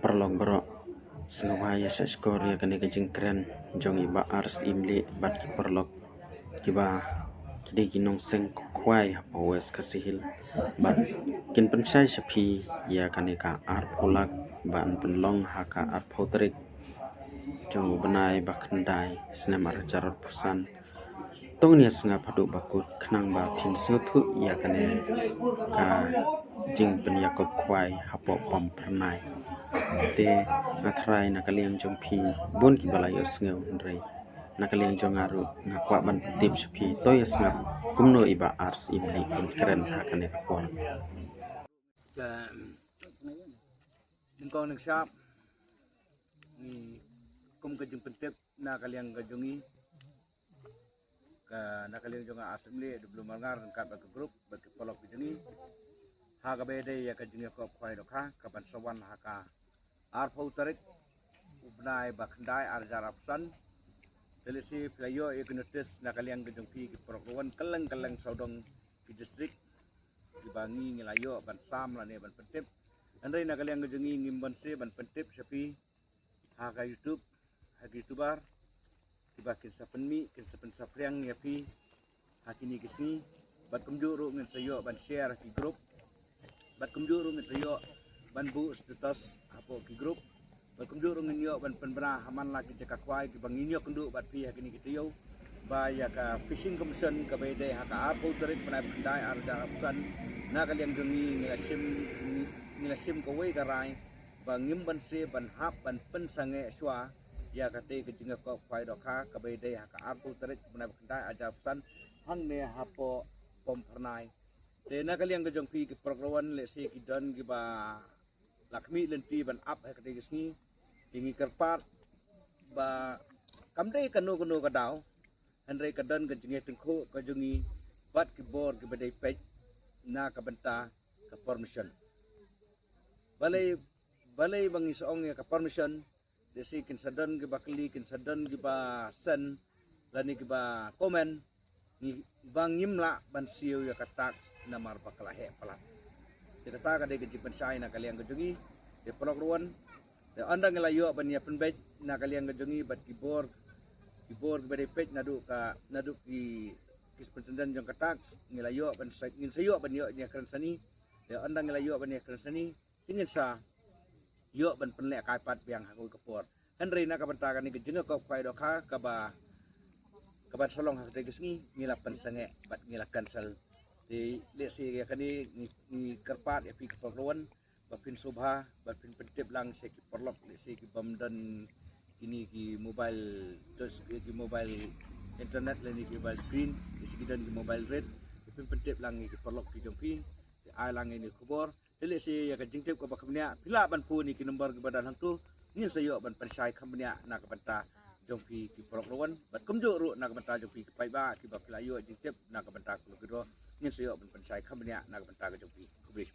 perlong berok sengwaya skor ya kani kajing keren jong iba ars imli bat ki perlok kiba kidi kinong seng kwai hapawes kasihil bat kin pensai sapi ya kani ka ar pulak ban penlong haka ar potrik jong benai bakandai snem ar jarot pusan tong nia senga padu bakut kenang ba pin sutu ya kani ka jing pen yakob kwai hapo pom pernai te natrai nakaliang jong pi bon ki balai osngeu ndrei nakaliang jong aru ngakwa ban tip sapi toy snap kumno iba ars imli pun keren hakane kapol Ningkong nagsap ni kum kajung pentep na kaliang kajongi ka nakaliang jong asmli belum mangar kat bak grup bak polok kajongi ha ka bede ya kajongi ko khwai dokha ka ban sawan ha ka ar phau tarik ubnai bakndai ar jarapsan delisi playo ignotis nakaliang kajong pi ki program kaleng saudong pi district di bangi ngelayo ban sam la ne ban pentep andai nakaliang kajongi ngimban se ban pentep sapi ha ka YouTube ha ka YouTuber tiba kin sapenmi kin sapen sapriang ya pi hakini kisni bat kumju ru ngin sayo ban share ki grup bat kumju ru ngin sayo ban bu status apo ki grup bat kumju ru ngin yo ban penbra haman la ki jaka kwai ki bangin yo kundu bat pi hakini kitiyo ba ya ka fishing commission ka bede ha ka apo tarik panai bandai arja apsan nakaliang jongi nilasim ko wei garai bangim ban se ban hap ban pen sange swa ya kate kejinga ko kwai dokha ka bede ha ka apo tarik panai bandai arja apsan hang ne hapo pom pernai te nakaliang kejong pi ki program le se ki don ki ba lakmi lenti ban up ha kate gisni ingi kerpat ba kamde kanu kadau Henry kadon kejinga tengku kajongi bat ki bor ki bede pej na ka benta ka permission balai bangi soong ya ka permission desi kin sadon ki bakli kin sadon ki ba sen lani ki ba komen ni bangim la ban siu ya katak namar bakalahe palat de kata ka de ki pensai na kaliang kajongi de polok ruan de andang layo ban ya penbej na kaliang kajongi bat ki bor bede pej nadu ki kispendan jong katak ngilayo ban ngin sayo ban yo nya kran sani de andang ngilayo ban ya kran sani tingin sa yo ban penle kai pat biang hakoi kapor henry na ka banta kan ni jenga ko kai dokha ka ba solong ha de gisni ngila pen sange bat ngila cancel di le si ya kani ni kerpat ya pi kapolon bapin subha bapin pentip lang se ki porlok le si ki bamdan ini ki mobile terus ki mobile internet leni ki mobile screen isi dan ki mobile red ipin pentip lang ki perlok ki jongpi ai lang ini kubor tele si ya ka jingtip ko bakmnya pila ban pu ni ki nomor ki badan hang tu ngin sayo ban pensai khamnya na ka banta jongpi ki perlok lawan bat kumjo ru na ka banta jongpi ki pai ba ki ba pila yo jingtip na ka banta ku ki ro ngin sayo ban pensai khamnya na ka banta ka jongpi kubris